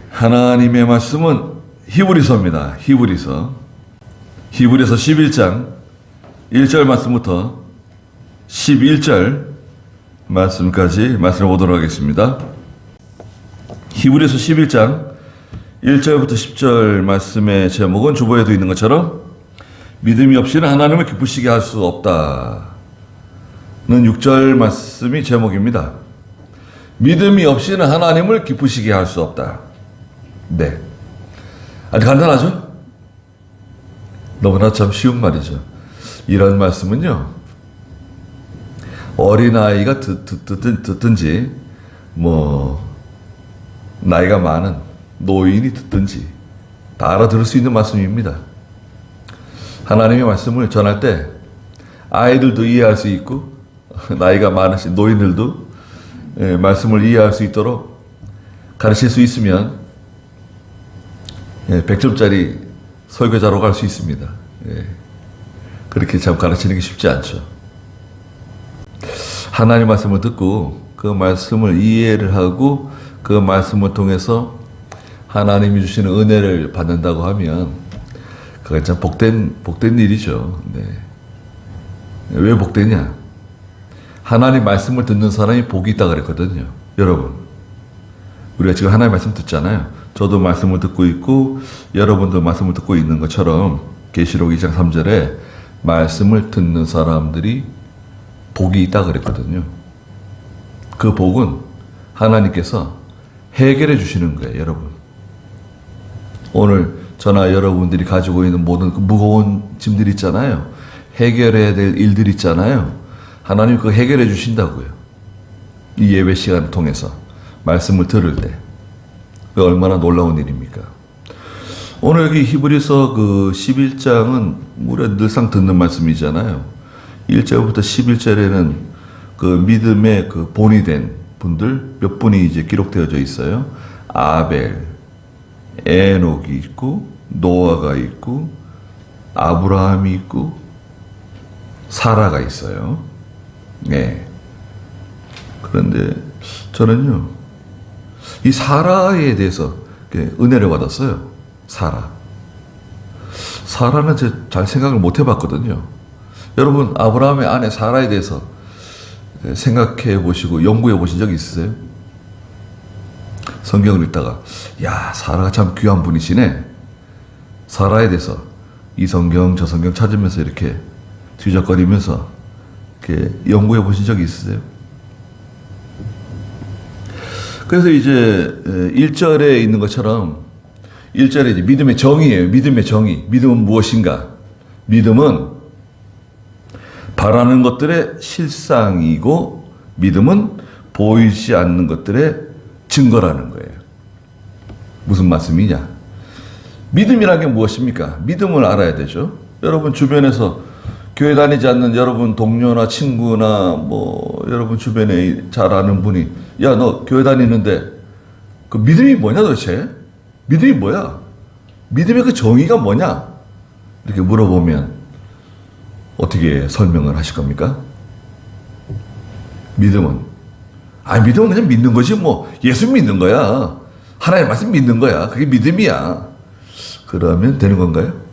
하나님의 말씀은 히브리서입니다. 히브리서 11장 1절 말씀부터 11절 말씀까지 말씀을 보도록 하겠습니다. 히브리서 11장 1절부터 10절 말씀의 제목은 주보에도 있는 것처럼 믿음이 없이는 하나님을 기쁘시게 할 수 없다는 6절 말씀이 제목입니다. 믿음이 없이는 하나님을 기쁘시게 할 수 없다. 네. 아주 간단하죠? 너무나 참 쉬운 말이죠. 이런 말씀은요, 어린아이가 듣든지, 나이가 많은 노인이 듣든지, 다 알아들을 수 있는 말씀입니다. 하나님의 말씀을 전할 때, 아이들도 이해할 수 있고, 나이가 많으신 노인들도 말씀을 이해할 수 있도록 가르칠 수 있으면 100점짜리 설교자로 갈 수 있습니다. 그렇게 참 가르치는 게 쉽지 않죠. 하나님 말씀을 듣고 그 말씀을 이해를 하고 그 말씀을 통해서 하나님이 주시는 은혜를 받는다고 하면 그건 참 복된 일이죠. 왜 복되냐? 하나님 말씀을 듣는 사람이 복이 있다 그랬거든요. 여러분, 우리가 지금 하나님 말씀 듣잖아요. 저도 말씀을 듣고 있고 여러분도 말씀을 듣고 있는 것처럼 계시록 2장 3절에 말씀을 듣는 사람들이 복이 있다 그랬거든요. 그 복은 하나님께서 해결해 주시는 거예요. 여러분, 오늘 저나 여러분들이 가지고 있는 모든 그 무거운 짐들 있잖아요. 해결해야 될 일들 있잖아요. 하나님 그거 해결해 주신다고요. 이 예배 시간을 통해서 말씀을 들을 때. 그 얼마나 놀라운 일입니까? 오늘 여기 히브리서 그 11장은 우리가 늘상 듣는 말씀이잖아요. 1절부터 11절에는 그 믿음의 그 본이 된 분들 몇 분이 이제 기록되어져 있어요. 아벨, 에녹이 있고, 노아가 있고, 아브라함이 있고, 사라가 있어요. 그런데 저는요, 이 사라에 대해서 은혜를 받았어요. 사라는 제가 잘 생각을 못 해봤거든요. 여러분, 아브라함의 아내 사라에 대해서 생각해 보시고 연구해 보신 적 있으세요? 성경을 읽다가 사라가 참 귀한 분이시네. 사라에 대해서 이 성경 저 성경 찾으면서 이렇게 뒤적거리면서 이렇게 연구해 보신 적이 있으세요? 그래서 이제 1절에 있는 것처럼 1절에 이제 믿음의 정의예요. 믿음의 정의. 믿음은 무엇인가? 믿음은 바라는 것들의 실상이고 믿음은 보이지 않는 것들의 증거라는 거예요. 무슨 말씀이냐? 믿음이라는 게 무엇입니까? 믿음을 알아야 되죠. 여러분 주변에서 교회 다니지 않는 여러분 동료나 친구나 여러분 주변에 잘 아는 분이 너 교회 다니는데 그 믿음이 뭐냐 도대체? 믿음이 뭐야? 믿음의 그 정의가 뭐냐? 이렇게 물어보면 어떻게 설명을 하실 겁니까? 믿음은 그냥 믿는 거지 예수 믿는 거야. 하나님 말씀 믿는 거야. 그게 믿음이야. 그러면 되는 건가요?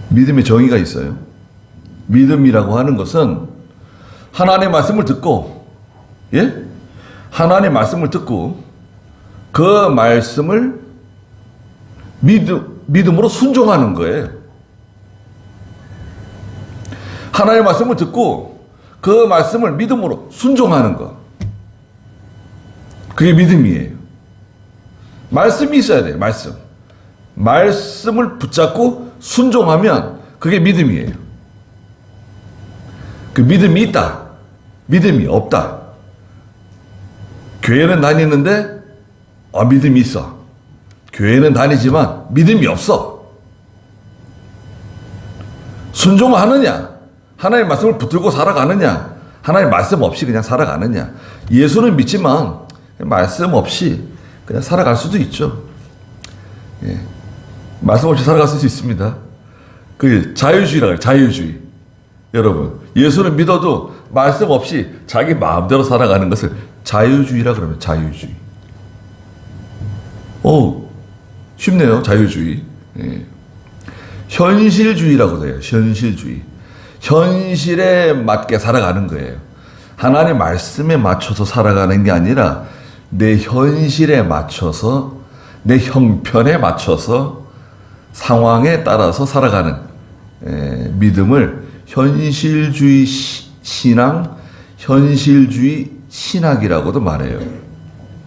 믿음의 정의가 있어요. 믿음이라고 하는 것은 하나님의 말씀을 듣고, 하나님의 말씀을 듣고 그 말씀을 믿음으로 순종하는 거예요. 하나님의 말씀을 듣고 그 말씀을 믿음으로 순종하는 거. 그게 믿음이에요. 말씀이 있어야 돼요. 말씀을 붙잡고 순종하면 그게 믿음이에요. 그 믿음이 있다. 믿음이 없다. 교회는 다니는데 믿음이 있어. 교회는 다니지만 믿음이 없어. 순종하느냐? 하나님의 말씀을 붙들고 살아가느냐? 하나님의 말씀 없이 그냥 살아가느냐? 예수는 믿지만 말씀 없이 그냥 살아갈 수도 있죠. 말씀 없이 살아갈 수 있습니다. 그 자유주의라고 해요. 자유주의. 여러분, 예수는 믿어도 말씀 없이 자기 마음대로 살아가는 것을 자유주의라 그러면 자유주의. 쉽네요. 자유주의. 예. 현실주의라고 해요. 현실주의. 현실에 맞게 살아가는 거예요. 하나님 말씀에 맞춰서 살아가는 게 아니라 내 현실에 맞춰서, 내 형편에 맞춰서 상황에 따라서 살아가는 믿음을 현실주의 신앙, 현실주의 신학이라고도 말해요.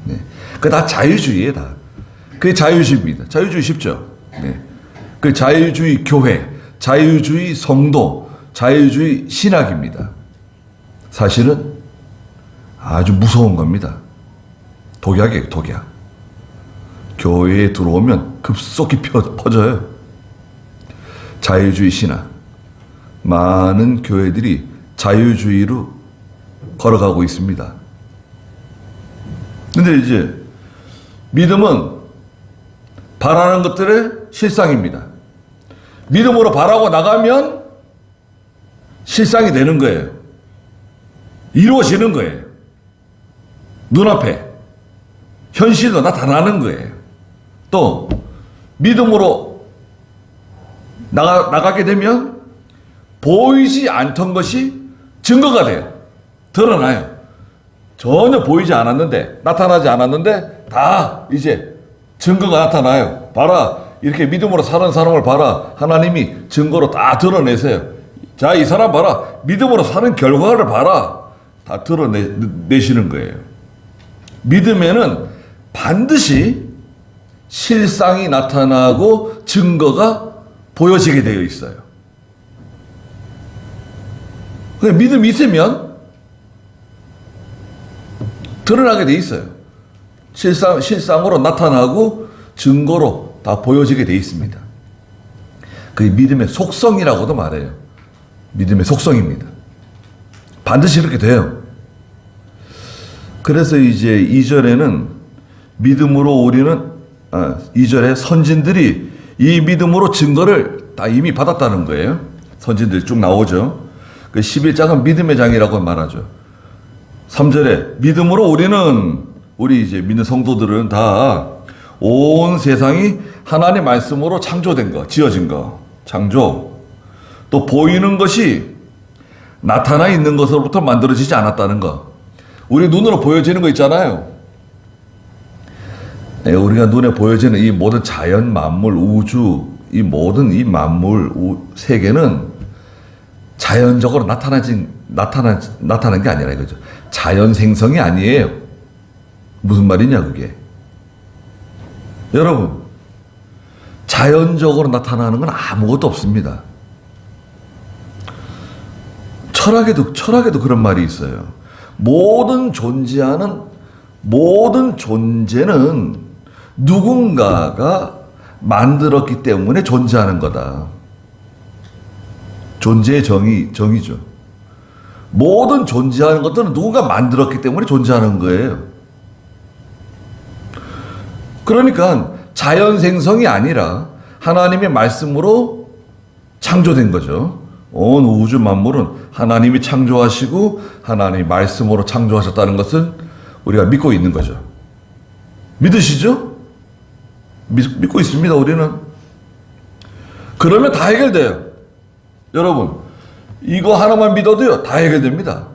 네. 그거 다 자유주의예요, 다. 그게 자유주의입니다. 자유주의 쉽죠? 네. 그 자유주의 교회, 자유주의 성도, 자유주의 신학입니다. 사실은 아주 무서운 겁니다. 독약이에요, 독약. 교회에 들어오면 급속히 퍼져요. 자유주의 신학. 많은 교회들이 자유주의로 걸어가고 있습니다. 근데 이제 믿음은 바라는 것들의 실상입니다. 믿음으로 바라고 나가면 실상이 되는 거예요. 이루어지는 거예요. 눈앞에 현실로 나타나는 거예요. 또 믿음으로 나가게 되면 보이지 않던 것이 증거가 돼요. 드러나요. 전혀 보이지 않았는데, 나타나지 않았는데 다 이제 증거가 나타나요. 봐라, 이렇게 믿음으로 사는 사람을 봐라. 하나님이 증거로 다 드러내세요. 자, 이 사람 봐라, 믿음으로 사는 결과를 봐라. 다 드러내시는 거예요. 믿음에는 반드시 실상이 나타나고 증거가 보여지게 되어 있어요. 믿음이 있으면 드러나게 돼 있어요. 실상으로 나타나고 증거로 다 보여지게 돼 있습니다. 그게 믿음의 속성이라고도 말해요. 믿음의 속성입니다. 반드시 이렇게 돼요. 그래서 이제 2절에는 믿음으로 우리는 2절에 선진들이 이 믿음으로 증거를 다 이미 받았다는 거예요. 선진들이 쭉 나오죠. 그 11장은 믿음의 장이라고 말하죠. 3절에 믿음으로 우리 이제 믿는 성도들은 다 온 세상이 하나님의 말씀으로 창조된 거, 지어진 거, 창조. 또 보이는 것이 나타나 있는 것으로부터 만들어지지 않았다는 거. 우리 눈으로 보여지는 거 있잖아요. 네, 우리가 눈에 보여지는 이 모든 자연, 만물, 우주, 이 모든 이 만물, 세계는 자연적으로 나타난 게 아니라 이거죠. 자연 생성이 아니에요. 무슨 말이냐, 그게. 여러분, 자연적으로 나타나는 건 아무것도 없습니다. 철학에도 그런 말이 있어요. 모든 존재는 누군가가 만들었기 때문에 존재하는 거다. 존재의 정의죠. 모든 존재하는 것들은 누군가 만들었기 때문에 존재하는 거예요. 그러니까 자연 생성이 아니라 하나님의 말씀으로 창조된 거죠. 온 우주 만물은 하나님이 창조하시고 하나님의 말씀으로 창조하셨다는 것을 우리가 믿고 있는 거죠. 믿으시죠? 믿고 있습니다, 우리는. 그러면 다 해결돼요. 여러분, 이거 하나만 믿어도요, 다 해결됩니다.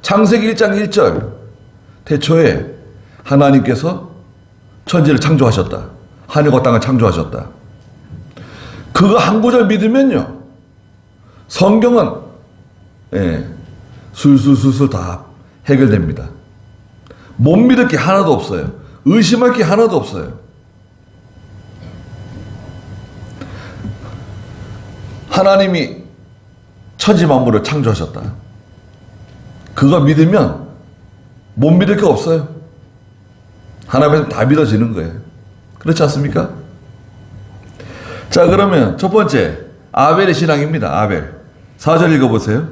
창세기 1장 1절, 태초에 하나님께서 천지를 창조하셨다. 하늘과 땅을 창조하셨다. 그거 한 구절 믿으면요, 성경은 술술술술 다 해결됩니다. 못 믿을 게 하나도 없어요. 의심할 게 하나도 없어요. 하나님이 천지 만물을 창조하셨다. 그거 믿으면 못 믿을 게 없어요. 하나님은 다 믿어지는 거예요. 그렇지 않습니까? 자, 그러면 첫 번째 아벨의 신앙입니다. 아벨 4절 읽어보세요.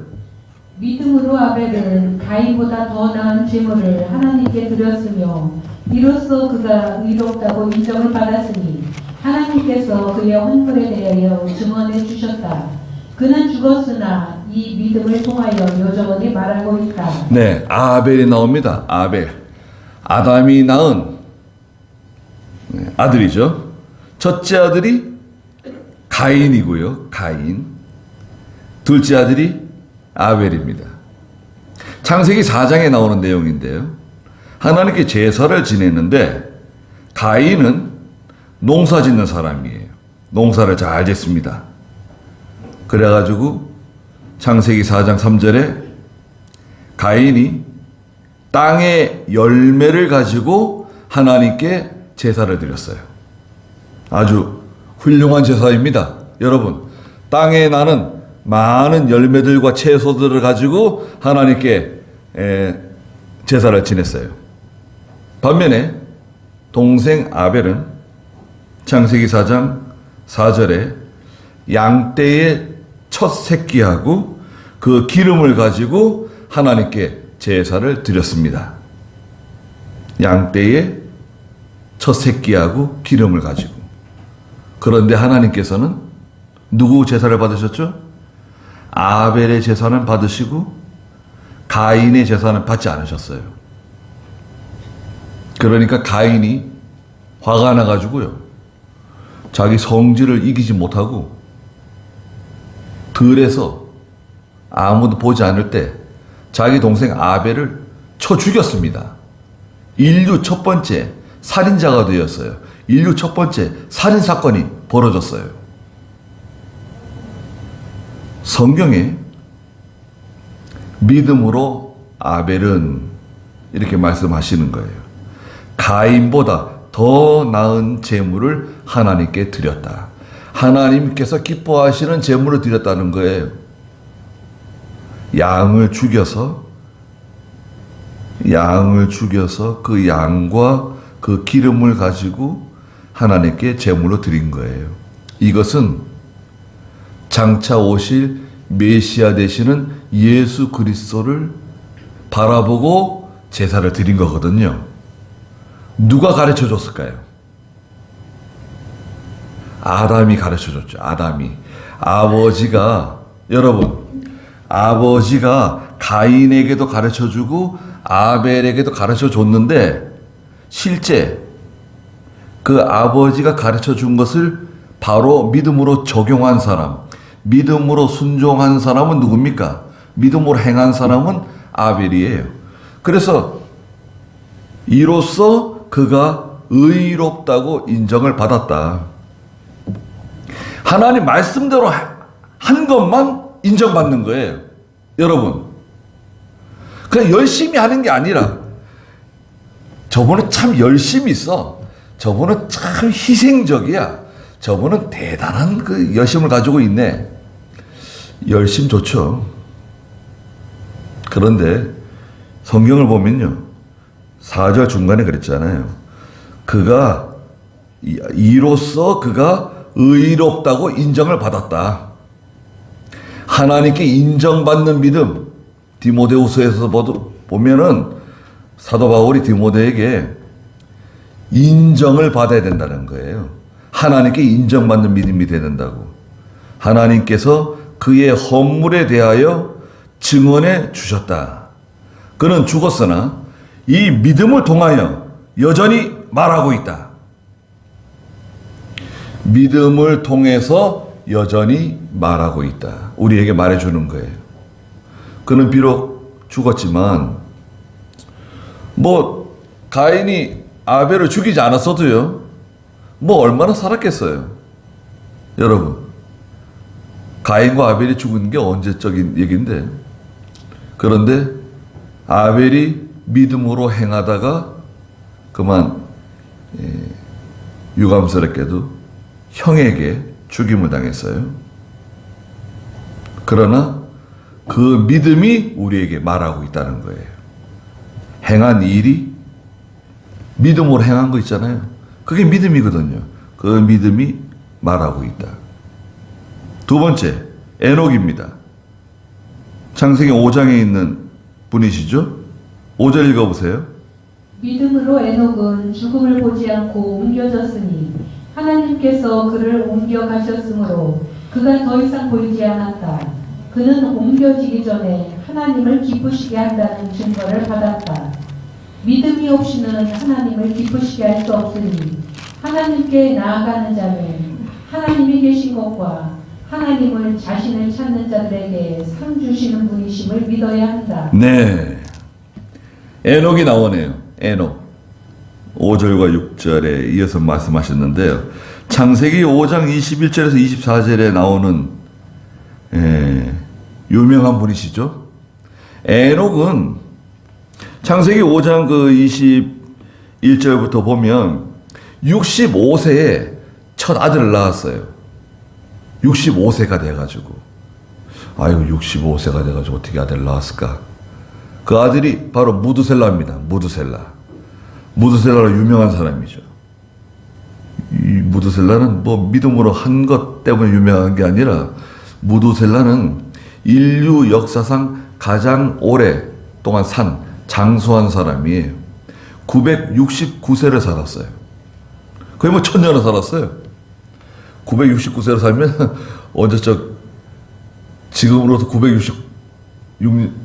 믿음으로 아벨은 가인보다 더 나은 제물을 하나님께 드렸으며 이로써 그가 의롭다고 인정을 받았으니 하나님께서 그의 헌물에 대하여 증언해 주셨다. 그는 죽었으나 이 믿음을 통하여 여전히 말하고 있다. 네, 아벨이 나옵니다. 아벨. 아담이 낳은 아들이죠. 첫째 아들이 가인이고요. 가인. 둘째 아들이 아벨입니다. 창세기 4장에 나오는 내용인데요. 하나님께 제사를 지냈는데 가인은 농사 짓는 사람이에요. 농사를 잘 짓습니다. 그래가지고 창세기 4장 3절에 가인이 땅의 열매를 가지고 하나님께 제사를 드렸어요. 아주 훌륭한 제사입니다. 여러분, 땅에 나는 많은 열매들과 채소들을 가지고 하나님께 제사를 지냈어요. 반면에 동생 아벨은 창세기 4장 4절에 양떼의 첫 새끼하고 그 기름을 가지고 하나님께 제사를 드렸습니다. 양떼의 첫 새끼하고 기름을 가지고. 그런데 하나님께서는 누구 제사를 받으셨죠? 아벨의 제사는 받으시고 가인의 제사는 받지 않으셨어요. 그러니까 가인이 화가 나가지고요. 자기 성질을 이기지 못하고 들에서 아무도 보지 않을 때 자기 동생 아벨을 쳐 죽였습니다. 인류 첫 번째 살인자가 되었어요. 인류 첫 번째 살인사건이 벌어졌어요. 성경에 믿음으로 아벨은 이렇게 말씀하시는 거예요. 가인보다 더 나은 제물을 하나님께 드렸다. 하나님께서 기뻐하시는 제물을 드렸다는 거예요. 양을 죽여서 그 양과 그 기름을 가지고 하나님께 제물로 드린 거예요. 이것은 장차 오실 메시아 되시는 예수 그리스도를 바라보고 제사를 드린 거거든요. 누가 가르쳐 줬을까요? 아담이 가르쳐 줬죠. 아담이. 아버지가 가인에게도 가르쳐 주고 아벨에게도 가르쳐 줬는데 실제 그 아버지가 가르쳐 준 것을 바로 믿음으로 적용한 사람, 믿음으로 순종한 사람은 누굽니까? 믿음으로 행한 사람은 아벨이에요. 그래서 이로써 그가 의롭다고 인정을 받았다. 하나님 말씀대로 한 것만 인정받는 거예요. 여러분, 그냥 열심히 하는 게 아니라 저분은 참 열심히 있어. 저분은 참 희생적이야. 저분은 대단한 그 열심을 가지고 있네. 열심 좋죠. 그런데 성경을 보면요. 4절 중간에 그랬잖아요. 이로써 그가 의롭다고 인정을 받았다. 하나님께 인정받는 믿음. 디모데후서에서 보면은 사도 바울이 디모데에게 인정을 받아야 된다는 거예요. 하나님께 인정받는 믿음이 되야 된다고. 하나님께서 그의 헌물에 대하여 증언해 주셨다. 그는 죽었으나 이 믿음을 통하여 여전히 말하고 있다. 믿음을 통해서 여전히 말하고 있다. 우리에게 말해주는 거예요. 그는 비록 죽었지만 가인이 아벨을 죽이지 않았어도요. 얼마나 살았겠어요. 여러분, 가인과 아벨이 죽은 게 언제적인 얘기인데, 그런데 아벨이 믿음으로 행하다가 그만 유감스럽게도 형에게 죽임을 당했어요. 그러나 그 믿음이 우리에게 말하고 있다는 거예요. 행한 일이 믿음으로 행한 거 있잖아요. 그게 믿음이거든요. 그 믿음이 말하고 있다. 두 번째, 에녹입니다. 창세기 5장에 있는 분이시죠? 5절 읽어보세요. 믿음으로 에녹은 죽음을 보지 않고 옮겨졌으니 하나님께서 그를 옮겨가셨으므로 그가 더 이상 보이지 않았다. 그는 옮겨지기 전에 하나님을 기쁘시게 한다는 증거를 받았다. 믿음이 없이는 하나님을 기쁘시게 할 수 없으니 하나님께 나아가는 자는 하나님이 계신 것과 하나님을 자신을 찾는 자들에게 상 주시는 분이심을 믿어야 한다. 네. 에녹이 나오네요. 에녹. 5절과 6절에 이어서 말씀하셨는데요. 창세기 5장 21절에서 24절에 나오는 유명한 분이시죠. 에녹은 창세기 5장 그 21절부터 보면 65세에 첫 아들을 낳았어요. 65세가 돼가지고. 아이고 65세가 돼가지고 어떻게 아들을 낳았을까. 그 아들이 바로 무두셀라입니다. 무두셀라로 유명한 사람이죠. 이 무두셀라는 뭐 믿음으로 한 것 때문에 유명한 게 아니라 무두셀라는 인류 역사상 가장 오랫동안 장수한 사람이에요. 969세를 살았어요. 거의 뭐 1000년을 살았어요. 969세를 살면 언제적 지금으로부터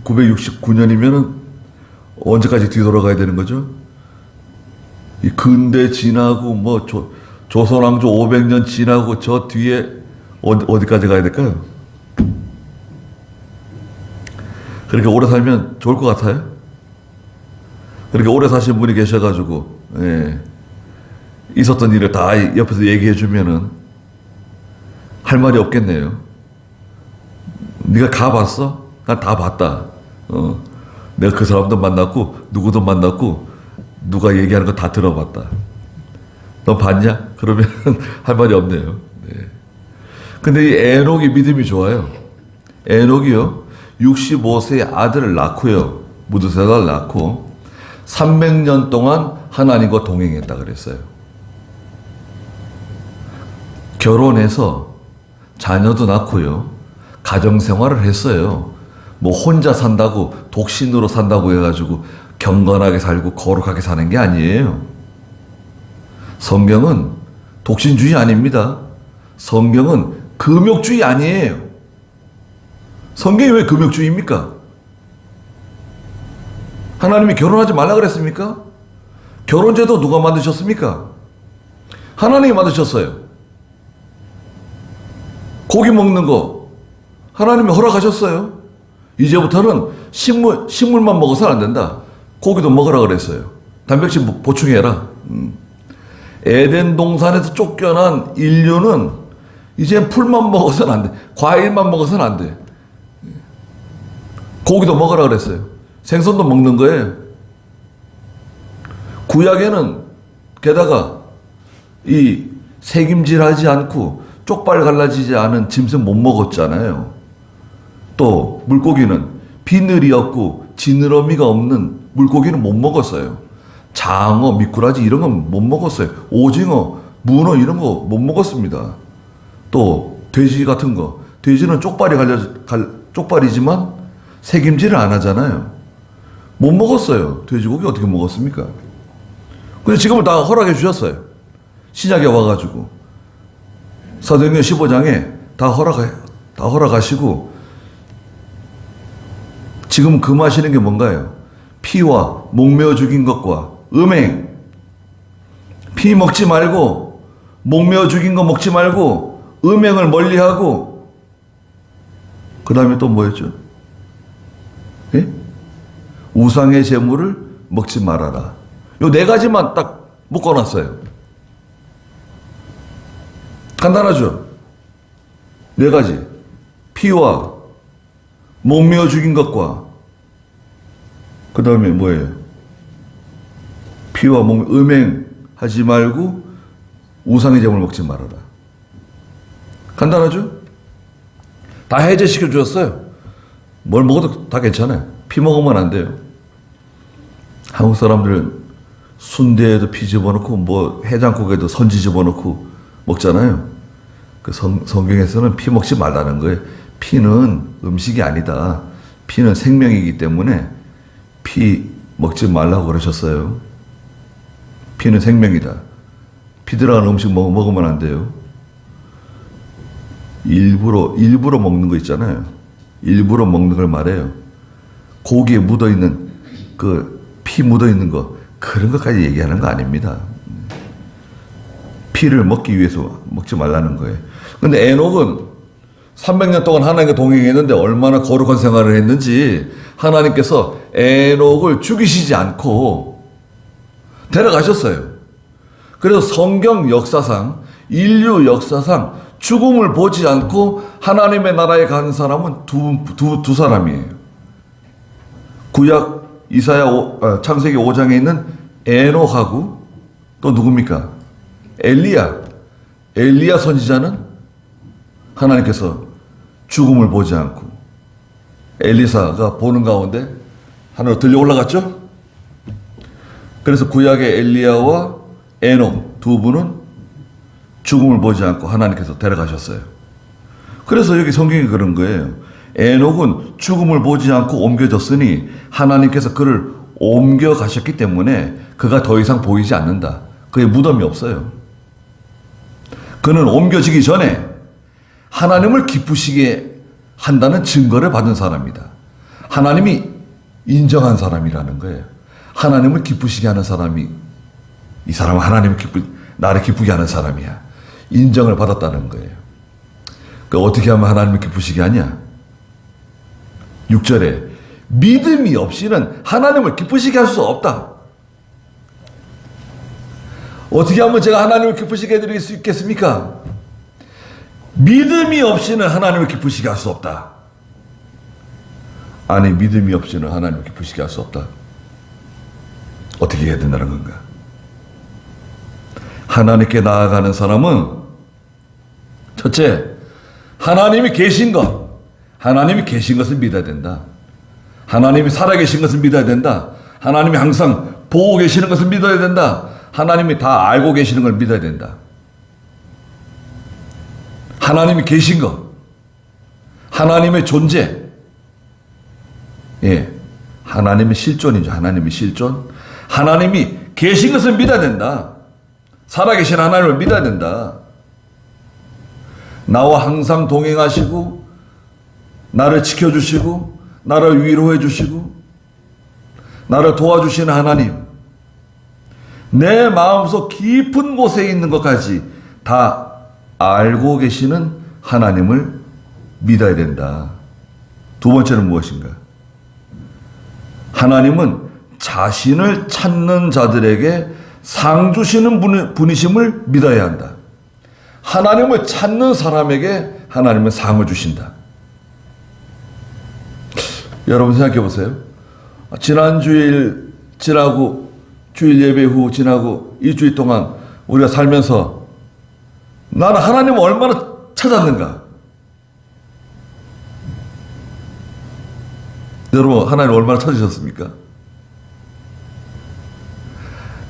969년이면은 언제까지 뒤돌아가야 되는 거죠? 이 근대 지나고 뭐 조선왕조 500년 지나고 저 뒤에 어디까지 가야 될까요? 그렇게 오래 살면 좋을 것 같아요? 그렇게 오래 사신 분이 계셔가지고 있었던 일을 다 옆에서 얘기해 주면은 할 말이 없겠네요. 네가 가봤어? 난 다 봤다. 내가 그 사람도 만났고 누구도 만났고 누가 얘기하는 거 다 들어봤다. 너 봤냐? 그러면 할 말이 없네요. 네. 근데 이 에녹이 믿음이 좋아요. 에녹이요 65세의 아들을 낳고요. 무두셀라를 낳고 300년 동안 하나님과 동행했다 그랬어요. 결혼해서 자녀도 낳고요. 가정생활을 했어요. 뭐 혼자 산다고 독신으로 산다고 해가지고 경건하게 살고 거룩하게 사는 게 아니에요. 성경은 독신주의 아닙니다. 성경은 금욕주의 아니에요. 성경이 왜 금욕주의입니까? 하나님이 결혼하지 말라 그랬습니까? 결혼제도 누가 만드셨습니까? 하나님이 만드셨어요. 고기 먹는 거 하나님이 허락하셨어요. 이제부터는 식물만 먹어서는 안 된다. 고기도 먹으라 그랬어요. 단백질 보충해라. 에덴 동산에서 쫓겨난 인류는 이제 풀만 먹어서는 안 돼. 과일만 먹어서는 안 돼. 고기도 먹으라 그랬어요. 생선도 먹는 거예요. 구약에는 게다가 이 새김질하지 않고 쪽발 갈라지지 않은 짐승 못 먹었잖아요. 또 물고기는 비늘이 없고 지느러미가 없는 물고기는 못 먹었어요. 장어, 미꾸라지 이런 건 못 먹었어요. 오징어, 문어 이런 거 못 먹었습니다. 또 돼지 같은 거, 돼지는 쪽발이지만 새김질을 안 하잖아요. 못 먹었어요. 돼지고기 어떻게 먹었습니까? 근데 지금은 다 허락해 주셨어요. 신약에 와가지고 사도행전 15장에 다 허락하시고 지금 금하시는 게 뭔가요? 피와 목매어 죽인 것과 음행. 피 먹지 말고 목매어 죽인 거 먹지 말고 음행을 멀리하고 그 다음에 또 뭐였죠? 예? 우상의 제물을 먹지 말아라. 요 4가지만 딱 묶어놨어요. 간단하죠? 4가지. 피와 목매어 죽인 것과 그 다음에 뭐예요? 피와 음행하지 말고 우상의 제물 먹지 말아라. 간단하죠? 다 해제시켜 주었어요. 뭘 먹어도 다 괜찮아요. 피 먹으면 안 돼요. 한국 사람들은 순대에도 피 집어넣고 뭐 해장국에도 선지 집어넣고 먹잖아요. 그 성경에서는 피 먹지 말라는 거예요. 피는 음식이 아니다. 피는 생명이기 때문에 피 먹지 말라고 그러셨어요. 피는 생명이다. 피 들어가는 음식 먹으면 안 돼요. 일부러 먹는 거 있잖아요. 일부러 먹는 걸 말해요. 고기에 묻어있는 피 묻어있는 거 그런 것까지 얘기하는 거 아닙니다. 피를 먹기 위해서 먹지 말라는 거예요. 근데 에녹은 300년 동안 하나님과 동행했는데 얼마나 거룩한 생활을 했는지 하나님께서 에녹을 죽이시지 않고 데려가셨어요. 그래서 성경 역사상, 인류 역사상 죽음을 보지 않고 하나님의 나라에 간 사람은 두 사람이에요. 구약 창세기 5장에 있는 에녹하고 또 누굽니까? 엘리야 선지자는 하나님께서 죽음을 보지 않고 엘리사가 보는 가운데 하늘로 들려 올라갔죠? 그래서 구약의 엘리야와 에녹 두 분은 죽음을 보지 않고 하나님께서 데려가셨어요. 그래서 여기 성경이 그런 거예요. 에녹은 죽음을 보지 않고 옮겨졌으니 하나님께서 그를 옮겨가셨기 때문에 그가 더 이상 보이지 않는다. 그의 무덤이 없어요. 그는 옮겨지기 전에 하나님을 기쁘시게 한다는 증거를 받은 사람이다. 하나님이 인정한 사람이라는 거예요. 하나님을 기쁘시게 하는 사람이, 이 사람은 나를 기쁘게 하는 사람이야. 인정을 받았다는 거예요. 그 어떻게 하면 하나님을 기쁘시게 하냐? 6절에 믿음이 없이는 하나님을 기쁘시게 할 수 없다. 어떻게 하면 제가 하나님을 기쁘시게 해드릴 수 있겠습니까? 믿음이 없이는 하나님을 기쁘시게 할 수 없다. 아니, 믿음이 없이는 하나님을 기쁘시게 할 수 없다. 어떻게 해야 된다는 건가? 하나님께 나아가는 사람은 첫째, 하나님이 계신 것, 하나님이 계신 것을 믿어야 된다. 하나님이 살아계신 것을 믿어야 된다. 하나님이 항상 보고 계시는 것을 믿어야 된다. 하나님이 다 알고 계시는 걸 믿어야 된다. 하나님이 계신 것, 하나님의 존재, 하나님의 실존이죠. 하나님의 실존. 하나님이 계신 것을 믿어야 된다. 살아계신 하나님을 믿어야 된다. 나와 항상 동행하시고 나를 지켜주시고 나를 위로해 주시고 나를 도와주시는 하나님, 내 마음속 깊은 곳에 있는 것까지 다 알고 계시는 하나님을 믿어야 된다. 두 번째는 무엇인가? 하나님은 자신을 찾는 자들에게 상 주시는 분이심을 믿어야 한다. 하나님을 찾는 사람에게 하나님은 상을 주신다. 여러분 생각해 보세요. 지난 주일 지나고 주일 예배 후 지나고 일주일 동안 우리가 살면서 나는 하나님을 얼마나 찾았는가? 여러분 하나님을 얼마나 찾으셨습니까?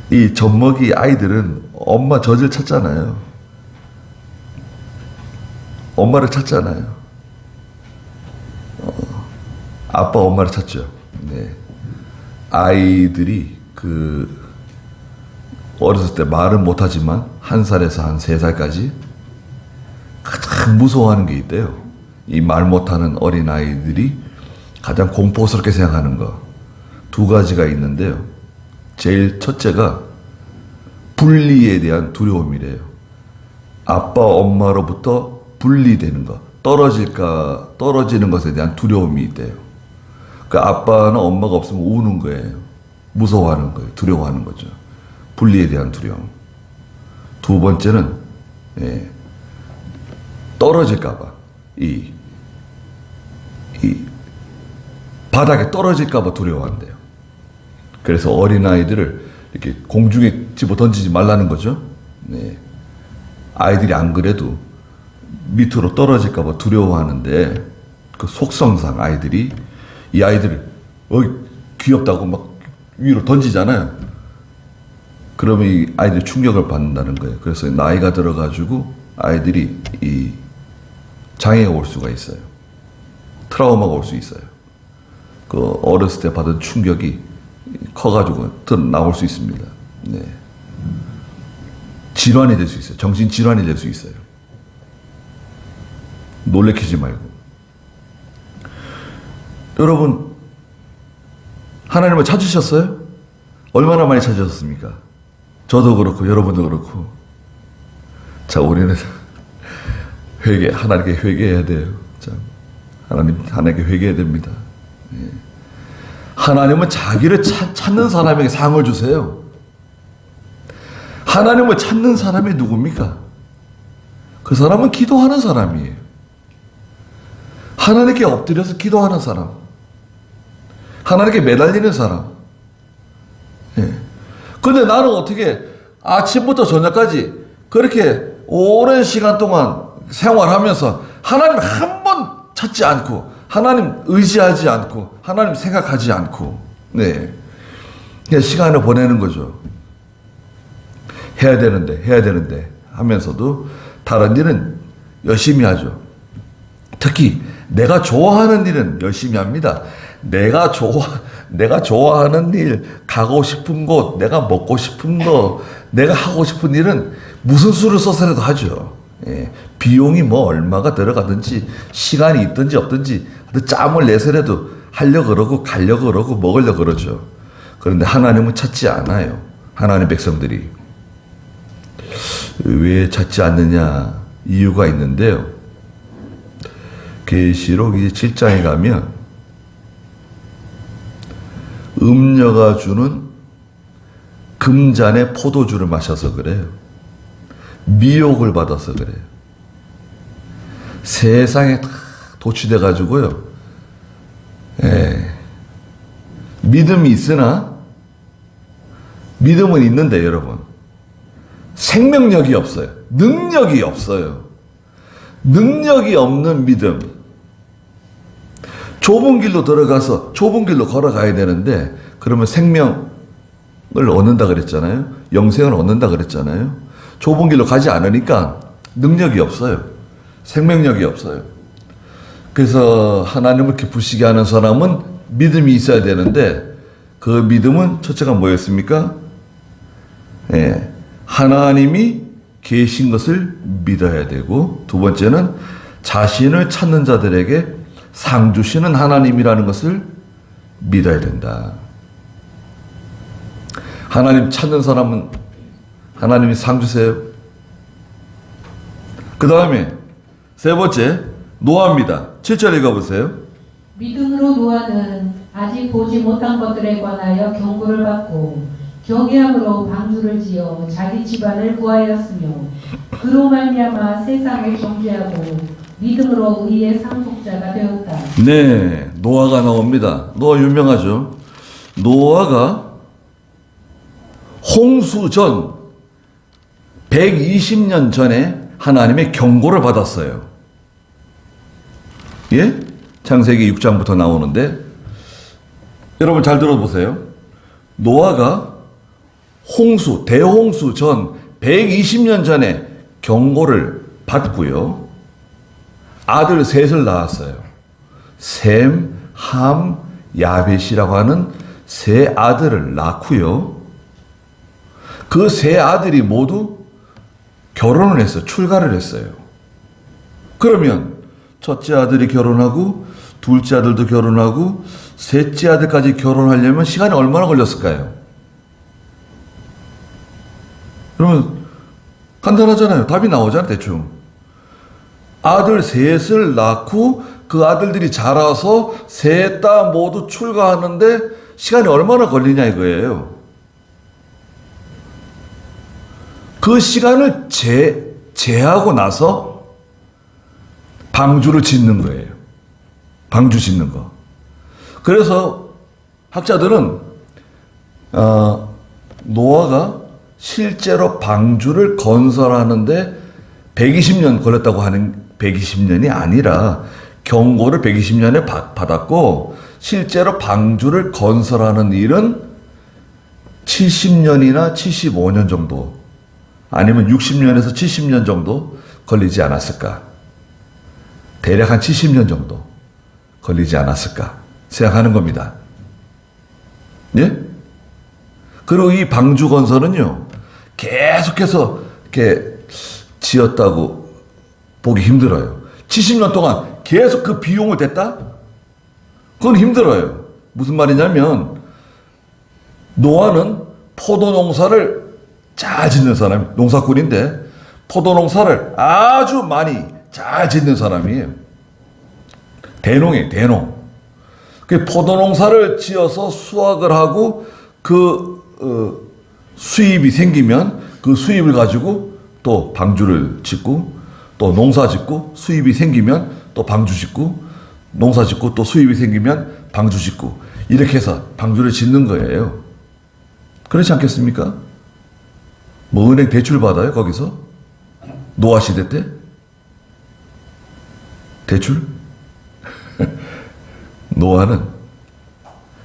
이 젖먹이 아이들은 엄마 젖을 찾잖아요. 엄마를 찾잖아요. 아빠 엄마를 찾죠. 네. 아이들이 어렸을 때 말은 못하지만 1살에서 한 3살까지 가장 무서워하는 게 있대요. 이 말 못하는 어린 아이들이 가장 공포스럽게 생각하는 거 2가지가 있는데요. 제일 첫째가 분리에 대한 두려움이래요. 아빠 엄마로부터 분리되는 거, 떨어지는 것에 대한 두려움이 있대요. 그 아빠나 엄마가 없으면 우는 거예요. 무서워하는 거예요. 두려워하는 거죠. 분리에 대한 두려움. 두 번째는 떨어질까봐, 이 바닥에 떨어질까봐 두려워한대요. 그래서 어린아이들을 이렇게 공중에 집어 던지지 말라는 거죠. 네. 아이들이 안 그래도 밑으로 떨어질까봐 두려워하는데 그 속성상 아이들이 이 아이들을 귀엽다고 막 위로 던지잖아요. 그러면 이 아이들이 충격을 받는다는 거예요. 그래서 나이가 들어가지고 아이들이 이 장애가 올 수가 있어요. 트라우마가 올 수 있어요. 그 어렸을 때 받은 충격이 커가지고 나올 수 있습니다. 네. 질환이 될 수 있어요. 정신 질환이 될 수 있어요. 놀래키지 말고. 여러분, 하나님을 찾으셨어요? 얼마나 많이 찾으셨습니까? 저도 그렇고 여러분도 그렇고. 자, 우리는 하나님께 회개해야 돼요. 자, 하나님께 회개해야 됩니다. 예. 하나님은 자기를 찾는 사람에게 상을 주세요. 하나님을 찾는 사람이 누굽니까? 그 사람은 기도하는 사람이에요. 하나님께 엎드려서 기도하는 사람. 하나님께 매달리는 사람. 예. 근데 나는 어떻게 아침부터 저녁까지 그렇게 오랜 시간 동안 생활하면서 하나님 한 번 찾지 않고, 하나님 의지하지 않고, 하나님 생각하지 않고, 네. 그냥 시간을 보내는 거죠. 해야 되는데 하면서도 다른 일은 열심히 하죠. 특히 내가 좋아하는 일은 열심히 합니다. 내가 좋아하는 일, 가고 싶은 곳, 내가 먹고 싶은 거, 내가 하고 싶은 일은 무슨 수를 써서라도 하죠. 예, 비용이 뭐 얼마가 들어가든지, 시간이 있든지 없든지, 짬을 내서라도 하려고 그러고, 가려고 그러고, 먹으려고 그러죠. 그런데 하나님은 찾지 않아요. 하나님 백성들이. 왜 찾지 않느냐? 이유가 있는데요. 계시록 이제 7장에 가면 음녀가 주는 금잔의 포도주를 마셔서 그래요. 미혹을 받아서 그래요. 세상에 다 도취돼 가지고요. 예. 믿음이 있으나, 믿음은 있는데 여러분, 생명력이 없어요. 능력이 없어요. 능력이 없는 믿음. 좁은 길로 들어가서 좁은 길로 걸어가야 되는데, 그러면 생명을 얻는다 그랬잖아요. 영생을 얻는다 그랬잖아요. 좁은 길로 가지 않으니까 능력이 없어요. 생명력이 없어요. 그래서 하나님을 기쁘시게 하는 사람은 믿음이 있어야 되는데, 그 믿음은 첫째가 뭐였습니까? 예, 하나님이 계신 것을 믿어야 되고, 두 번째는 자신을 찾는 자들에게 상 주시는 하나님이라는 것을 믿어야 된다. 하나님 찾는 사람은 하나님이 상 주세요. 그 다음에 세 번째, 노아입니다. 7절 읽어보세요. 믿음으로 노아는 아직 보지 못한 것들에 관하여 경고를 받고 경외함으로 방주를 지어 자기 집안을 구하였으며, 그로 말미암아 세상을 정죄하고 믿음으로 의의 상속자가 되었다. 네, 노아가 나옵니다. 노아 유명하죠. 노아가 홍수 전 120년 전에 하나님의 경고를 받았어요. 예? 창세기 6장부터 나오는데, 여러분 잘 들어보세요. 노아가 대홍수 전 120년 전에 경고를 받고요. 아들 셋을 낳았어요. 셈, 함, 야벳이라고 하는 세 아들을 낳고요. 그 세 아들이 모두 결혼을 했어요. 출가를 했어요. 그러면 첫째 아들이 결혼하고, 둘째 아들도 결혼하고, 셋째 아들까지 결혼하려면 시간이 얼마나 걸렸을까요? 그러면 간단하잖아요. 답이 나오잖아요. 대충. 아들 셋을 낳고 그 아들들이 자라서 셋 다 모두 출가하는데 시간이 얼마나 걸리냐 이거예요. 그 시간을 제하고 나서 방주를 짓는 거예요. 방주 짓는 거. 그래서 학자들은 노아가 실제로 방주를 건설하는데 120년 걸렸다고 하는, 120년이 아니라 경고를 120년에 받았고, 실제로 방주를 건설하는 일은 70년이나 75년 정도, 아니면 60년에서 70년 정도 걸리지 않았을까. 대략 한 70년 정도 걸리지 않았을까 생각하는 겁니다. 예? 그리고 이 방주 건설은요, 계속해서 이렇게 지었다고 보기 힘들어요. 70년 동안 계속 그 비용을 댔다? 그건 힘들어요. 무슨 말이냐면, 노아는 포도 농사를 잘 짓는 사람, 농사꾼인데, 포도농사를 아주 많이 잘 짓는 사람이에요. 대농이에요, 대농. 그 포도농사를 지어서 수확을 하고 수입이 생기면 그 수입을 가지고 또 방주를 짓고 또 농사 짓고 수입이 생기면 또 방주 짓고 농사 짓고 또 수입이 생기면 방주 짓고 이렇게 해서 방주를 짓는 거예요. 그렇지 않겠습니까? 뭐 은행 대출 받아요, 거기서? 노아 시대 때? 대출? 노아는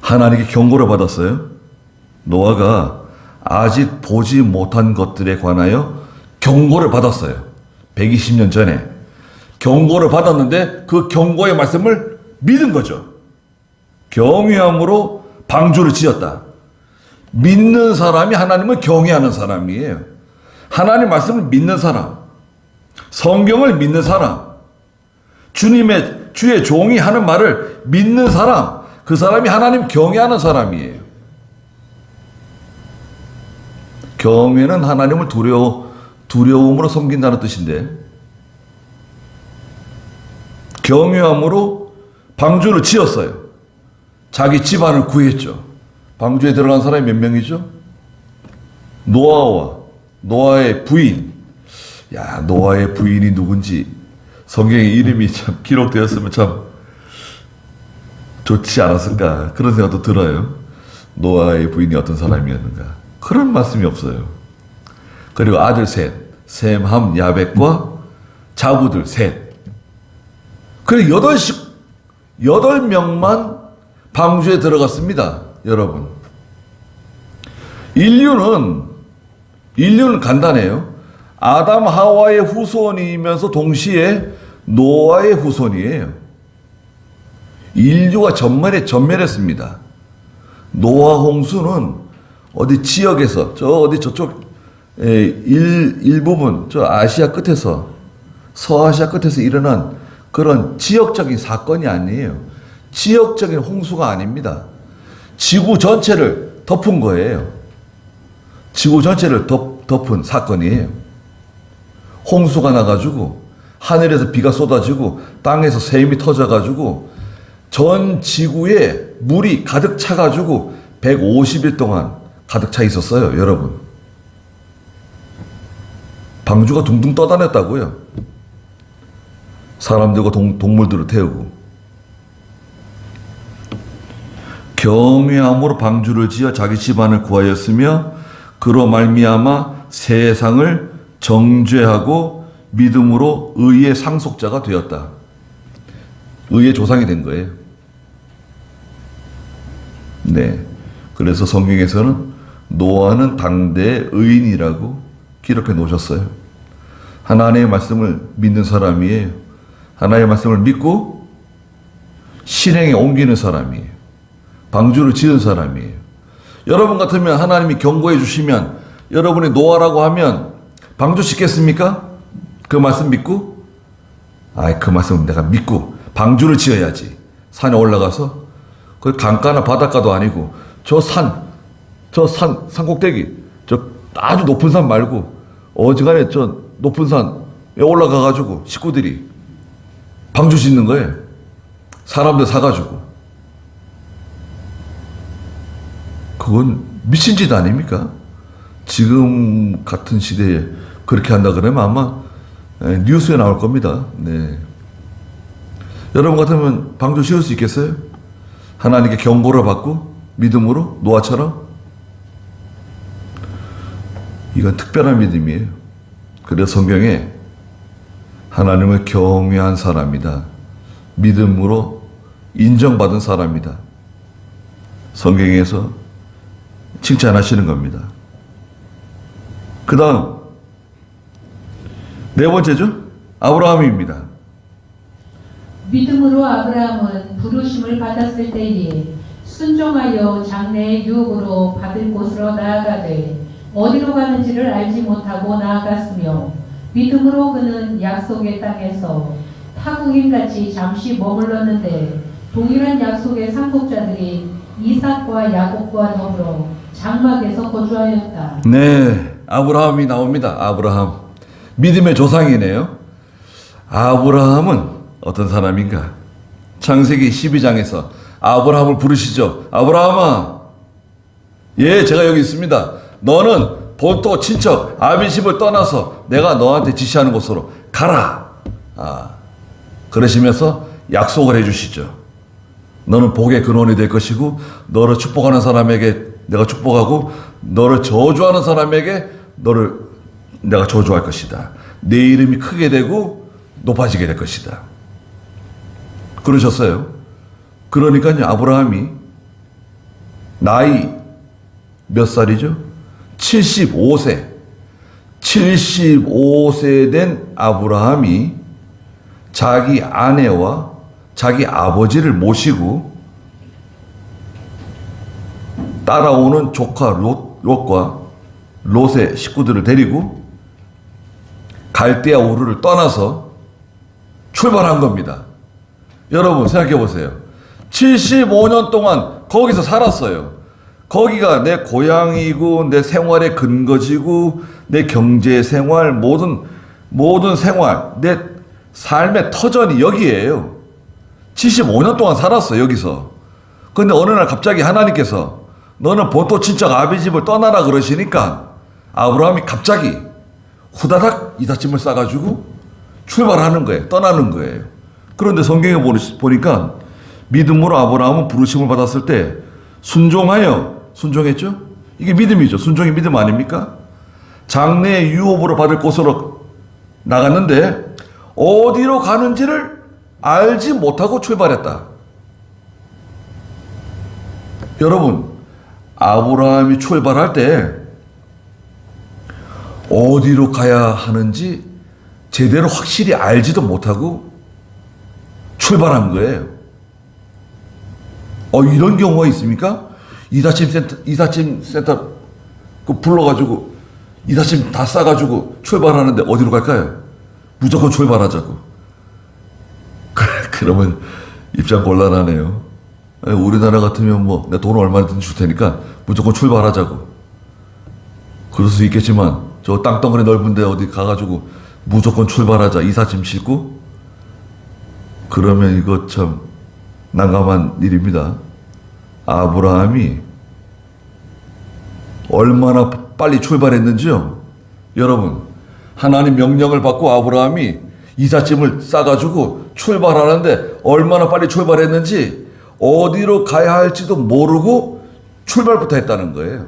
하나님께 경고를 받았어요. 노아가 아직 보지 못한 것들에 관하여 경고를 받았어요. 120년 전에 경고를 받았는데 그 경고의 말씀을 믿은 거죠. 경외함으로 방주를 지었다. 믿는 사람이 하나님을 경외하는 사람이에요. 하나님 말씀을 믿는 사람, 성경을 믿는 사람, 주의 종이 하는 말을 믿는 사람, 그 사람이 하나님 경외하는 사람이에요. 경외는 하나님을 두려움으로 섬긴다는 뜻인데, 경외함으로 방주를 지었어요. 자기 집안을 구했죠. 방주에 들어간 사람이 몇 명이죠? 노아와 노아의 부인. 야, 노아의 부인이 누군지 성경에 이름이 참 기록되었으면 참 좋지 않았을까 그런 생각도 들어요. 노아의 부인이 어떤 사람이었는가 그런 말씀이 없어요. 그리고 아들 셋, 셈, 함, 야벳과 자부들 셋. 그리고 8명만 방주에 들어갔습니다. 여러분, 인류는 간단해요. 아담 하와의 후손이면서 동시에 노아의 후손이에요. 인류가 전멸했습니다. 노아 홍수는 어디 지역에서 저쪽 일부분 저 아시아 끝에서 서아시아 끝에서 일어난 그런 지역적인 사건이 아니에요. 지역적인 홍수가 아닙니다. 지구 전체를 덮은 거예요. 지구 전체를 덮은 사건이에요. 홍수가 나가지고 하늘에서 비가 쏟아지고 땅에서 샘이 터져가지고 전 지구에 물이 가득 차가지고 150일 동안 가득 차 있었어요. 여러분, 방주가 둥둥 떠다녔다고요. 사람들과 동물들을 태우고. 경외함으로 방주를 지어 자기 집안을 구하였으며 그로 말미암아 세상을 정죄하고 믿음으로 의의 상속자가 되었다. 의의 조상이 된 거예요. 네. 그래서 성경에서는 노아는 당대의 의인이라고 기록해 놓으셨어요. 하나님의 말씀을 믿는 사람이에요. 하나님의 말씀을 믿고 실행에 옮기는 사람이에요. 방주를 지은 사람이에요. 여러분 같으면 하나님이 경고해 주시면 여러분이 노아라고 하면 방주 짓겠습니까? 그 말씀 믿고? 그 말씀 내가 믿고 방주를 지어야지. 산에 올라가서 그 강가나 바닷가도 아니고 산 꼭대기 저 아주 높은 산 말고 어지간해 저 높은 산에 올라가가지고 식구들이 방주 짓는 거예요. 사람들 사가지고. 그건 미친 짓 아닙니까? 지금 같은 시대에 그렇게 한다 그러면 아마 뉴스에 나올 겁니다. 네. 여러분 같으면 방주 지을 수 있겠어요? 하나님께 경고를 받고 믿음으로 노아처럼? 이건 특별한 믿음이에요. 그래서 성경에 하나님을 경외한 사람이다. 믿음으로 인정받은 사람이다. 성경에서 칭찬하시는 겁니다. 그 다음 네 번째죠. 아브라함입니다. 믿음으로 아브라함은 부르심을 받았을 때에 순종하여 장래의 유업으로 받을 곳으로 나아가되 어디로 가는지를 알지 못하고 나아갔으며 믿음으로 그는 약속의 땅에서 타국인같이 잠시 머물렀는데 동일한 약속의 상속자들이 이삭과 야곱과 더불어 장막에서 거주하였다. 네, 아브라함이 나옵니다. 아브라함. 믿음의 조상이네요. 아브라함은 어떤 사람인가? 창세기 12장에서 아브라함을 부르시죠. 아브라함아, 예, 제가 여기 있습니다. 너는 본토 친척 아비집을 떠나서 내가 너한테 지시하는 곳으로 가라. 그러시면서 약속을 해주시죠. 너는 복의 근원이 될 것이고 너를 축복하는 사람에게 내가 축복하고 너를 저주하는 사람에게 너를 내가 저주할 것이다. 내 이름이 크게 되고 높아지게 될 것이다. 그러셨어요. 그러니까요, 아브라함이 나이 몇 살이죠? 75세. 75세 된 아브라함이 자기 아내와 자기 아버지를 모시고 따라오는 조카 롯과 롯의 식구들을 데리고 갈대아 우르를 떠나서 출발한 겁니다. 여러분 생각해 보세요. 75년 동안 거기서 살았어요. 거기가 내 고향이고 내 생활의 근거지고 내 경제 생활 모든 생활 내 삶의 터전이 여기에요. 75년 동안 살았어 여기서. 근데 어느 날 갑자기 하나님께서 너는 본토 친척 아비집을 떠나라 그러시니까 아브라함이 갑자기 후다닥 이삿짐을 싸가지고 출발하는 거예요. 떠나는 거예요. 그런데 성경에 보니까 믿음으로 아브라함은 부르심을 받았을 때 순종했죠? 이게 믿음이죠. 순종이 믿음 아닙니까? 장래의 유업으로 받을 곳으로 나갔는데 어디로 가는지를 알지 못하고 출발했다. 여러분, 아브라함이 출발할 때 어디로 가야 하는지 제대로 확실히 알지도 못하고 출발한 거예요. 이런 경우가 있습니까? 이삿짐 센터 불러가지고 이삿짐 다 싸가지고 출발하는데 어디로 갈까요? 무조건 출발하자고. 그러면 입장 곤란하네요. 우리나라 같으면 내가 돈 얼마든지 줄 테니까 무조건 출발하자고. 그럴 수 있겠지만 저 땅덩어리 넓은데 어디 가가지고 무조건 출발하자 이삿짐 싣고 그러면 이거 참 난감한 일입니다. 아브라함이 얼마나 빨리 출발했는지요. 여러분, 하나님 명령을 받고 아브라함이 이삿짐을 싸가지고 출발하는데 얼마나 빨리 출발했는지 어디로 가야 할지도 모르고 출발부터 했다는 거예요.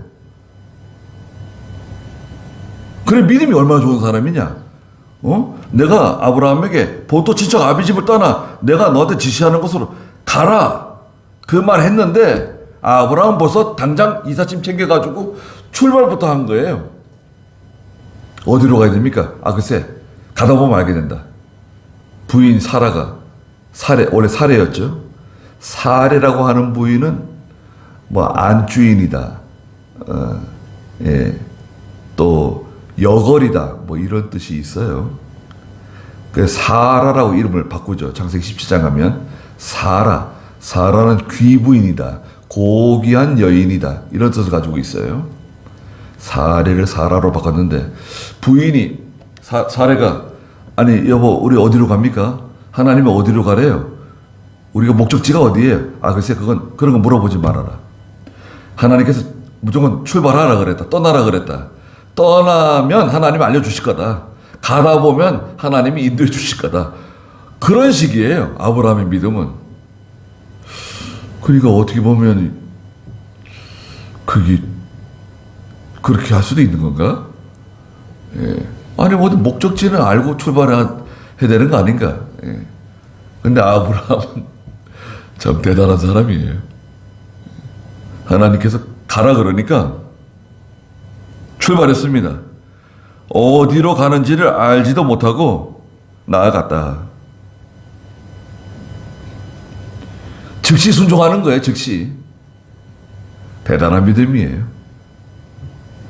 그래, 믿음이 얼마나 좋은 사람이냐? 내가 아브라함에게 본토 친척 아비집을 떠나 내가 너한테 지시하는 곳으로 가라. 그 말 했는데 아브라함은 벌써 당장 이삿짐 챙겨가지고 출발부터 한 거예요. 어디로 가야 됩니까? 글쎄, 가다 보면 알게 된다. 부인 사라가 원래 사례였죠. 사례라고 하는 부인은 안주인이다. 또 여걸이다. 이런 뜻이 있어요. 그래서 사라라고 이름을 바꾸죠. 창세기 17장 가면 사라는 귀부인이다. 고귀한 여인이다. 이런 뜻을 가지고 있어요. 사례를 사라로 바꿨는데 부인이 사례가 아니 여보 우리 어디로 갑니까? 하나님은 어디로 가래요? 우리가 목적지가 어디예요? 글쎄 그런 거 물어보지 말아라. 하나님께서 무조건 출발하라 그랬다. 떠나라 그랬다. 떠나면 하나님이 알려주실 거다. 가다 보면 하나님이 인도해 주실 거다. 그런 식이에요. 아브라함의 믿음은. 그러니까 어떻게 보면 그게 그렇게 할 수도 있는 건가? 아니 모든 목적지는 알고 출발해야 되는 거 아닌가? 근데 아브라함은 참 대단한 사람이에요. 하나님께서 가라 그러니까 출발했습니다. 어디로 가는지를 알지도 못하고 나아갔다. 즉시 순종하는 거예요. 즉시. 대단한 믿음이에요.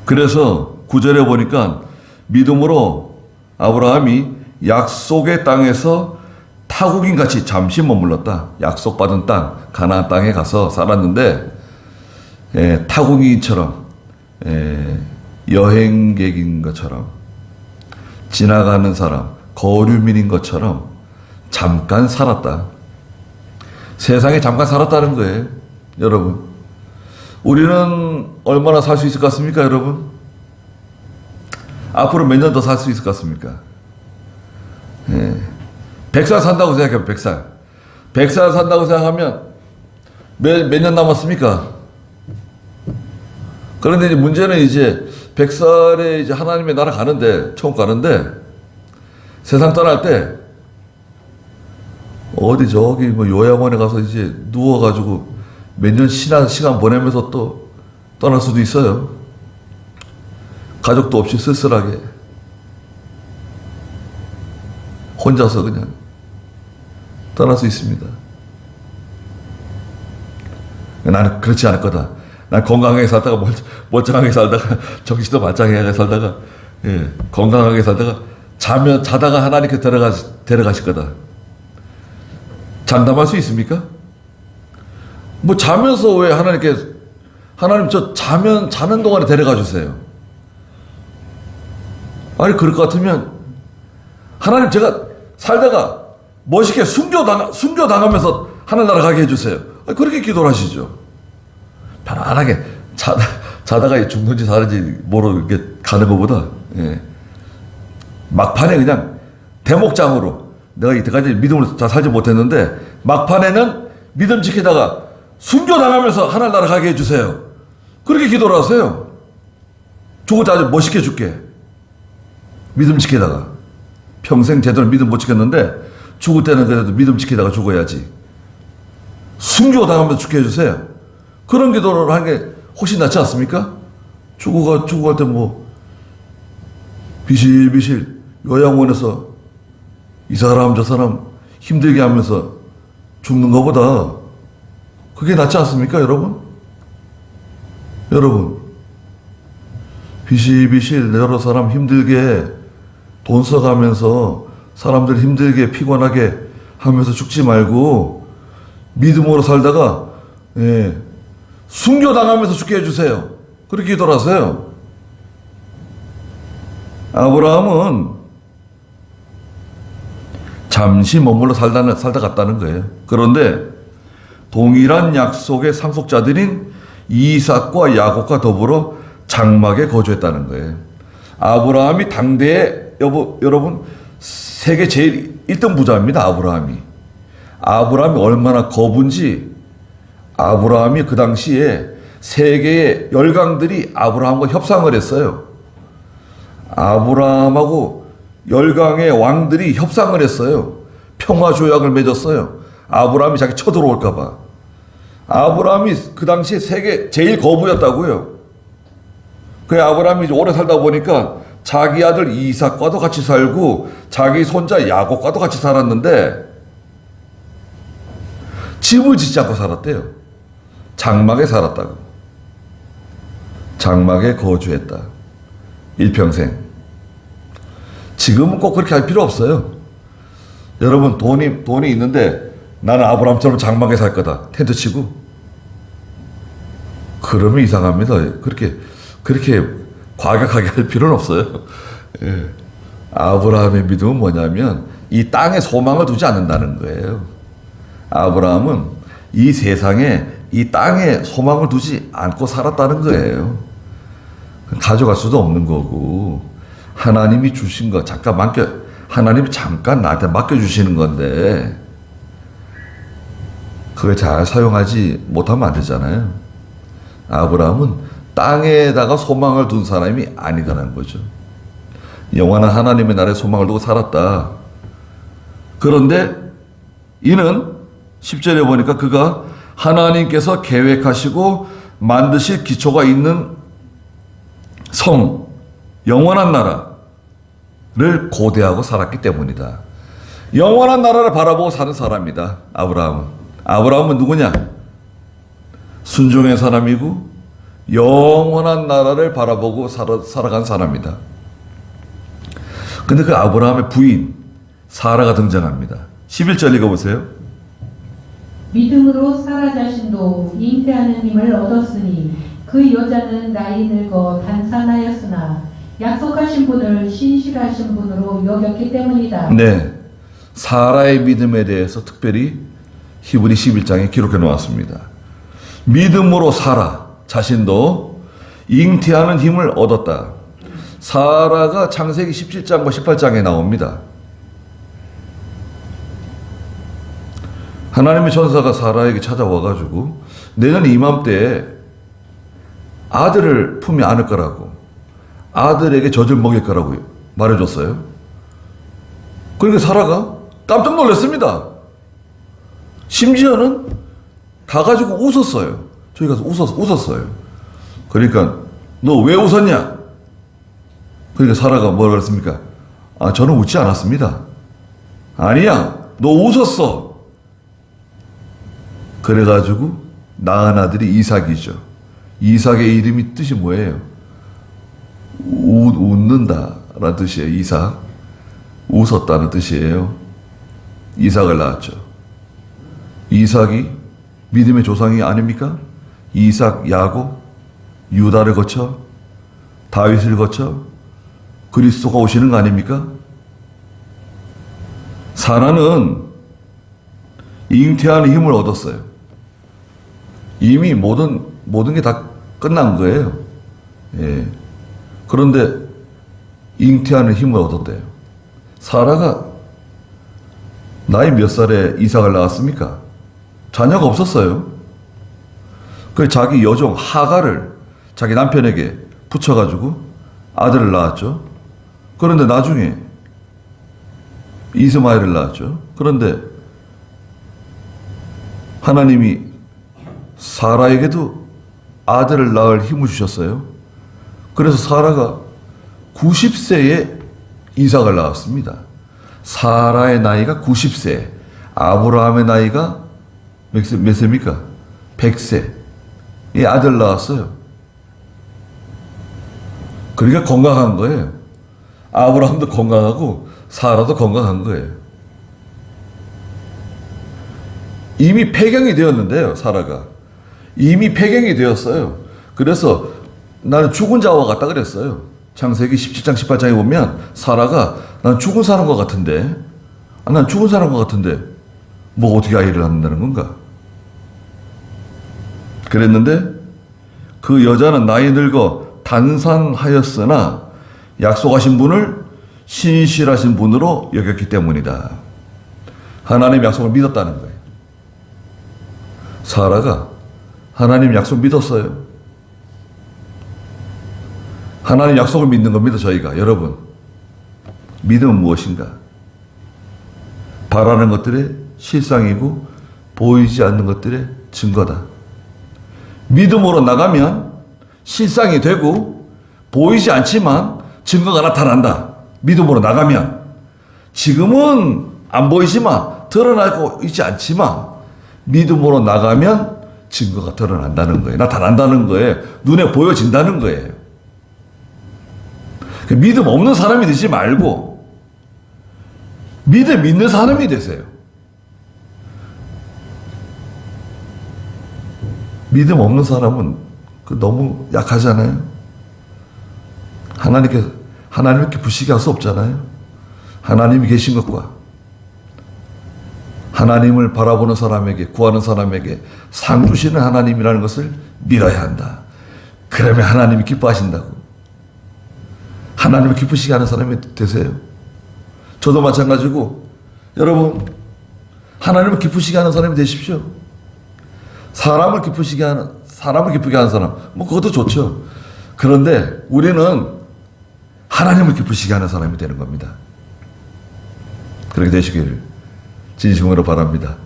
그래서 9절에 보니까 믿음으로 아브라함이 약속의 땅에서 타국인같이 잠시 머물렀다. 약속받은 땅, 가나안 땅에 가서 살았는데 타국인처럼 여행객인 것처럼 지나가는 사람, 거류민인 것처럼 잠깐 살았다. 세상에 잠깐 살았다는 거예요, 여러분. 우리는 얼마나 살 수 있을 것 같습니까, 여러분? 앞으로 몇 년 더 살 수 있을 것 같습니까? 예. 100살 산다고 생각해요, 100살. 100살 산다고 생각하면 몇 년 남았습니까? 그런데 이제 문제는 이제 100살에 이제 하나님의 나라 가는데, 천국 가는데, 세상 떠날 때, 어디 저기 뭐 요양원에 가서 이제 누워가지고 몇 년 시간 보내면서 또 떠날 수도 있어요. 가족도 없이 쓸쓸하게. 혼자서 그냥 떠날 수 있습니다. 나는 그렇지 않을 거다. 난 건강하게 살다가 멀쩡하게 살다가 정신도 말짱하게 살다가 예, 건강하게 살다가 자다가 하나님께 데려가실 거다. 장담할 수 있습니까? 뭐 자면서 왜 하나님 저 자는 동안에 데려가 주세요. 아니 그럴 것 같으면 하나님 제가 살다가 멋있게 순교당하면서 하늘나라 가게 해주세요. 아니, 그렇게 기도를 하시죠. 편안하게 자다가 죽는지 사는지 모르고 이렇게 가는 것보다 예. 막판에 그냥 대목장으로 내가 이때까지 믿음으로 다 살지 못했는데 막판에는 믿음 지키다가 순교당하면서 하늘나라 가게 해주세요. 그렇게 기도를 하세요. 죽을 때 아주 멋있게 죽게. 믿음 지키다가 평생 제대로 믿음 못 지켰는데 죽을 때는 그래도 믿음 지키다가 죽어야지. 순교당하면서 죽게 해주세요. 그런 기도를 하는 게 훨씬 낫지 않습니까? 죽어갈 때 뭐 비실비실 요양원에서 이 사람 저 사람 힘들게 하면서 죽는 것보다 그게 낫지 않습니까, 여러분? 여러분, 비실비실 여러 사람 힘들게 돈 써가면서 사람들 힘들게 피곤하게 하면서 죽지 말고 믿음으로 살다가 예, 순교당하면서 죽게 해주세요. 그렇게 기도를 하세요. 아브라함은 잠시 머물러 살다 갔다는 거예요. 그런데 동일한 약속의 상속자들인 이삭과 야곱과 더불어 장막에 거주했다는 거예요. 아브라함이 당대에 여러분 세계 제일 1등 부자입니다. 아브라함이 얼마나 거부인지 아브라함이 그 당시에 세계의 열강들이 아브라함과 협상을 했어요. 아브라함하고 열강의 왕들이 협상을 했어요. 평화조약을 맺었어요. 아브라함이 자기 쳐들어올까 봐. 아브라함이 그 당시에 세계 제일 거부였다고요. 그 아브라함이 오래 살다 보니까 자기 아들 이삭과도 같이 살고 자기 손자 야곱과도 같이 살았는데 집을 짓지 않고 살았대요. 장막에 살았다고. 장막에 거주했다. 일평생. 지금은 꼭 그렇게 할 필요 없어요. 여러분 돈이 있는데 나는 아브라함처럼 장막에 살 거다. 텐트 치고. 그러면 이상합니다. 그렇게 과격하게 할 필요는 없어요. 예. 아브라함의 믿음은 뭐냐면 이 땅에 소망을 두지 않는다는 거예요. 아브라함은 이 세상에 이 땅에 소망을 두지 않고 살았다는 거예요. 가져갈 수도 없는 거고 하나님이 주신 거 하나님이 잠깐 나한테 맡겨주시는 건데 그걸 잘 사용하지 못하면 안 되잖아요. 아브라함은 땅에다가 소망을 둔 사람이 아니다는 거죠. 영원한 하나님의 나라에 소망을 두고 살았다. 그런데 이는 10절에 보니까 그가 하나님께서 계획하시고 만드실 기초가 있는 성, 영원한 나라를 고대하고 살았기 때문이다. 영원한 나라를 바라보고 사는 사람이다. 아브라함은 누구냐? 순종의 사람이고 영원한 나라를 바라보고 살아간 사람이다. 근데 그 아브라함의 부인 사라가 등장합니다. 11절 읽어보세요. 믿음으로 사라 자신도 잉태하는 힘을 얻었으니 그 여자는 나이 늙어 단산하였으나 약속하신 분을 신실하신 분으로 여겼기 때문이다. 네, 사라의 믿음에 대해서 특별히 히브리 11장에 기록해 놓았습니다. 믿음으로 사라 자신도 잉태하는 힘을 얻었다. 사라가 창세기 17장과 18장에 나옵니다. 하나님의 천사가 사라에게 찾아와가지고 내년 이맘때에 아들을 품에 안을 거라고, 아들에게 젖을 먹일 거라고 말해줬어요. 그러니까 사라가 깜짝 놀랐습니다. 심지어는 가가지고 웃었어요. 저희 가서 웃었어요. 그러니까 너 왜 웃었냐? 그러니까 사라가 뭐라 그랬습니까? 아, 저는 웃지 않았습니다. 아니야, 너 웃었어. 그래가지고 낳은 아들이 이삭이죠. 이삭의 이름이 뜻이 뭐예요? 웃는다라는 뜻이에요. 이삭. 웃었다는 뜻이에요. 이삭을 낳았죠. 이삭이 믿음의 조상이 아닙니까? 이삭, 야곱, 유다를 거쳐 다윗을 거쳐 그리스도가 오시는 거 아닙니까? 사라는 잉태하는 힘을 얻었어요. 이미 모든 게 다 끝난 거예요. 예. 그런데 잉태하는 힘을 얻었대요. 사라가 나이 몇 살에 이삭을 낳았습니까? 자녀가 없었어요. 그래서 자기 여종 하가를 자기 남편에게 붙여가지고 아들을 낳았죠. 그런데 나중에 이스마엘을 낳았죠. 그런데 하나님이 사라에게도 아들을 낳을 힘을 주셨어요. 그래서 사라가 90세에 이삭을 낳았습니다. 사라의 나이가 90세, 아브라함의 나이가 몇 세입니까? 100세. 이 아들 낳았어요. 그러니까 건강한 거예요. 아브라함도 건강하고 사라도 건강한 거예요. 이미 폐경이 되었는데요, 사라가. 이미 폐경이 되었어요. 그래서 나는 죽은 자와 같다 그랬어요. 창세기 17장, 18장에 보면 사라가 난 죽은 사람과 같은데, 난 죽은 사람과 같은데 뭐 어떻게 아이를 낳는다는 건가? 그랬는데 그 여자는 나이 늙어 단산하였으나 약속하신 분을 신실하신 분으로 여겼기 때문이다. 하나님의 약속을 믿었다는 거예요. 사라가 하나님 약속 믿었어요. 하나님 약속을 믿는 겁니다, 저희가. 여러분, 믿음은 무엇인가? 바라는 것들의 실상이고 보이지 않는 것들의 증거다. 믿음으로 나가면 실상이 되고 보이지 않지만 증거가 나타난다. 믿음으로 나가면. 지금은 안 보이지만, 드러나고 있지 않지만 믿음으로 나가면 증거가 드러난다는 거예요. 나타난다는 거예요. 눈에 보여진다는 거예요. 믿음 없는 사람이 되지 말고 믿음 있는 사람이 되세요. 믿음 없는 사람은 너무 약하잖아요. 하나님께 부시게 할 수 없잖아요. 하나님이 계신 것과 하나님을 바라보는 사람에게, 구하는 사람에게 상 주시는 하나님이라는 것을 믿어야 한다. 그러면 하나님이 기뻐하신다고. 하나님을 기쁘시게 하는 사람이 되세요. 저도 마찬가지고 여러분, 하나님을 기쁘시게 하는 사람이 되십시오. 사람을 기쁘게 하는 사람, 뭐 그것도 좋죠. 그런데 우리는 하나님을 기쁘시게 하는 사람이 되는 겁니다. 그렇게 되시기를 진심으로 바랍니다.